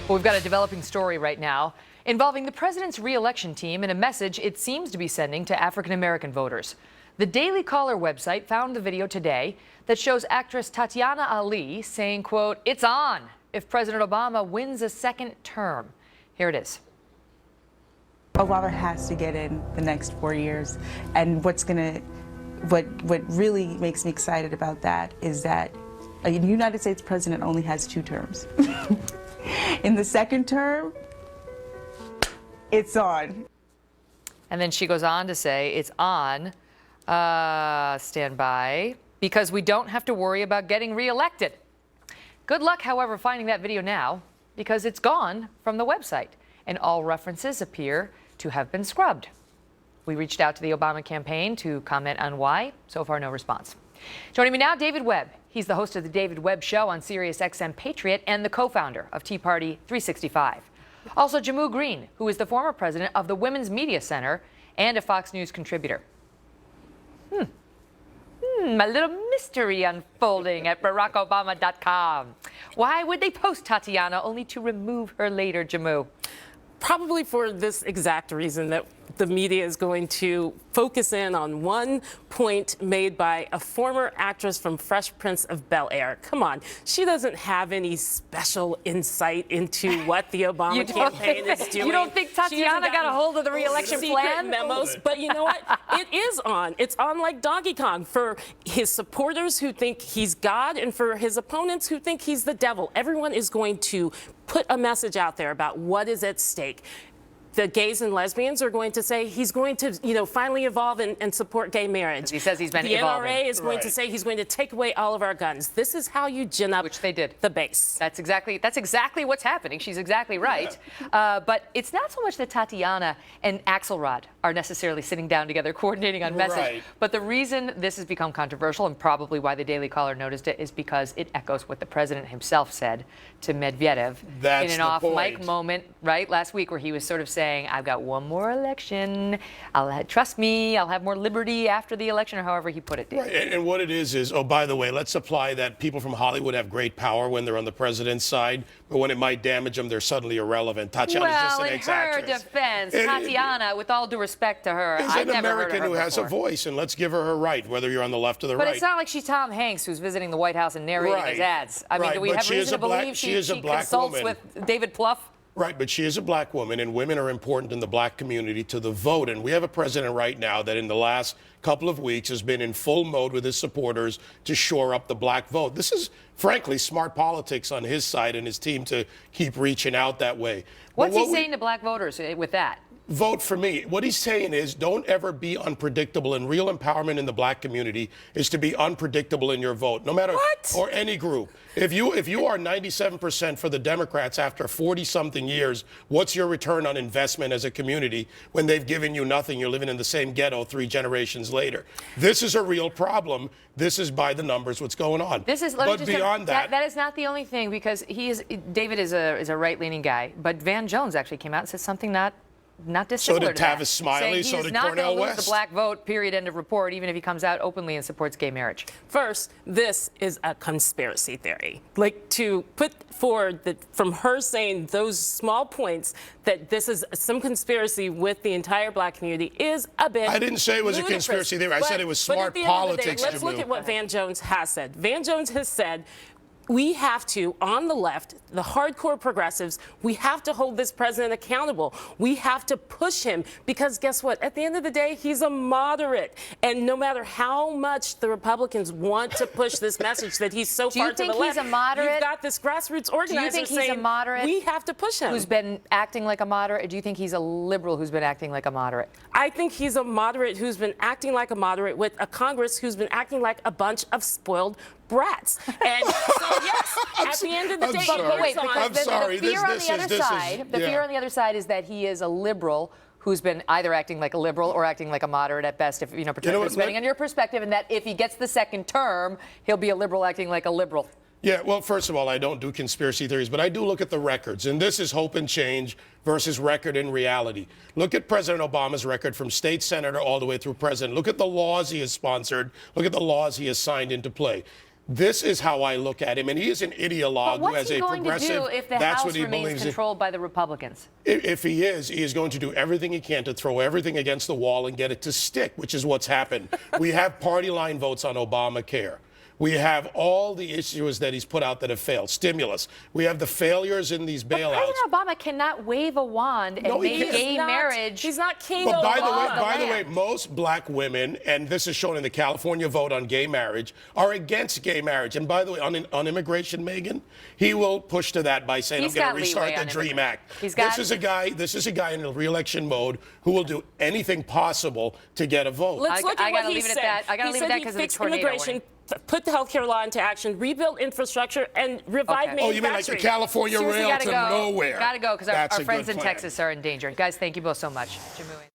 Well, we've got a developing story right now involving the president's re-election team and a message it seems to be sending to African-American voters. The Daily Caller website found the video today that shows actress Tatiana Ali saying, quote, "It's on if President Obama wins a second term." Here it is. Obama has to get in the next 4 years. And what really makes me excited about that is that a United States president only has 2 terms. In the second term, it's on. And then she goes on to say, it's on, stand by, because we don't have to worry about getting reelected. Good luck, however, finding that video now, because it's gone from the website, and all references appear to have been scrubbed. We reached out to the Obama campaign to comment on why. So far, no response. Joining me now, David Webb. He's the host of the David Webb Show on Sirius XM Patriot and the co-founder of Tea Party 365. Also, Jamu Green, who is the former president of the Women's Media Center and a Fox News contributor. A little mystery unfolding at BarackObamaDotcom. Why would they post Tatiana only to remove her later, Jamu? Probably for this exact reason, that the media is going to focus in on one point made by a former actress from Fresh Prince of Bel-Air. Come on, she doesn't have any special insight into what the Obama campaign is doing. You don't think Tatiana got a hold of the re-election plan? Memos, but you know what? It is on. It's on like Donkey Kong for his supporters who think he's God and for his opponents who think he's the devil. Everyone is going to put a message out there about what is at stake. The gays and lesbians are going to say he's going to, finally evolve and support gay marriage. He says he's been evolving. The NRA is going to say he's going to take away all of our guns. This is how you gin up which they did. The base. That's exactly what's happening. She's exactly right. Yeah. But it's not so much that Tatiana and Axelrod are necessarily sitting down together coordinating on message. Right. But the reason this has become controversial and probably why the Daily Caller noticed it is because it echoes what the president himself said to Medvedev in an off-mic moment, right, last week, where he was sort of saying, I've got one more election. Trust me, I'll have more liberty after the election, or however he put it. Right. And what it is, oh, by the way, let's apply that people from Hollywood have great power when they're on the president's side, but when it might damage them, they're suddenly irrelevant. Tatiana's just an ex-actress. Well, in her defense, Tatiana, with all due respect to her, I've never heard of her who has a voice, and let's give her her right, whether you're on the left or the right. But it's not like she's Tom Hanks, who's visiting the White House and narrating his ads. I mean, do we have reason to believe she consults with David Plouffe? Right, but she is a black woman, and women are important in the black community to the vote. And we have a president right now that in the last couple of weeks has been in full mode with his supporters to shore up the black vote. This is, frankly, smart politics on his side and his team to keep reaching out that way. What's he saying to black voters with that? Vote for me. What he's saying is don't ever be unpredictable, and real empowerment in the black community is to be unpredictable in your vote, no matter or any group. If you are 97% for the Democrats after 40-something years, what's your return on investment as a community when they've given you nothing? You're living in the same ghetto 3 generations later. This is a real problem. This is by the numbers what's going on. But beyond that is not the only thing, because David is a right-leaning guy, but Van Jones actually came out and said something not dissimilar. So did Tavis Smiley, so did Cornel West. He's not going to lose the black vote, period, end of report, even if he comes out openly and supports gay marriage. First, this is a conspiracy theory. Like, to put forward that from her saying those small points that this is some conspiracy with the entire black community is a bit I didn't say it was ludicrous. A conspiracy theory. I said it was smart politics. Let's look at what Van Jones has said. Van Jones has said, we have to, on the left, the hardcore progressives, we have to hold this president accountable. We have to push him because guess what? At the end of the day, he's a moderate. And no matter how much the Republicans want to push this message that he's so far to the left, do you think he's a moderate? You've got this grassroots organizer do you think saying, he's a moderate we have to push him. Who's been acting like a moderate? Or do you think he's a liberal who's been acting like a moderate? I think he's a moderate who's been acting like a moderate with a Congress who's been acting like a bunch of spoiled brats. And so, yes, at the end of the day, but wait, because the fear on the other side is that he is a liberal who's been either acting like a liberal or acting like a moderate at best, if depending on your perspective, and that if he gets the second term, he'll be a liberal acting like a liberal. Yeah, well, first of all, I don't do conspiracy theories, but I do look at the records, and this is hope and change versus record and reality. Look at President Obama's record from state senator all the way through president. Look at the laws he has sponsored. Look at the laws he has signed into play. This is how I look at him, and he is an ideologue who What's has he a going to progressive. do if the That's House what he remains believes in. controlled by the Republicans? If he is going to do everything he can to throw everything against the wall and get it to stick, which is what's happened. We have party line votes on Obamacare. We have all the issues that he's put out that have failed. Stimulus. We have the failures in these bailouts. President Obama cannot wave a wand and No, he make can't. gay marriage. He's not king But by Obama. the way, most black women, and this is shown in the California vote on gay marriage, are against gay marriage. And by the way, on immigration, Megan, he will push to that by saying, He's I'm going got to restart leeway the on DREAM immigration. Act. He's got- This is a guy in a re-election mode who will do anything possible to get a vote. Let's look I at what gotta he leave it at said. that. I gotta He leave it said at that he'd 'cause of the fix tornado immigration, put the health care law into action, rebuild infrastructure, and revive Okay. Oh, you mean like the manufacturing. California Seriously, rail gotta to go. nowhere? Gotta go because That's our a friends good in plan. Texas are in danger. Guys, thank you both so much. Jamui.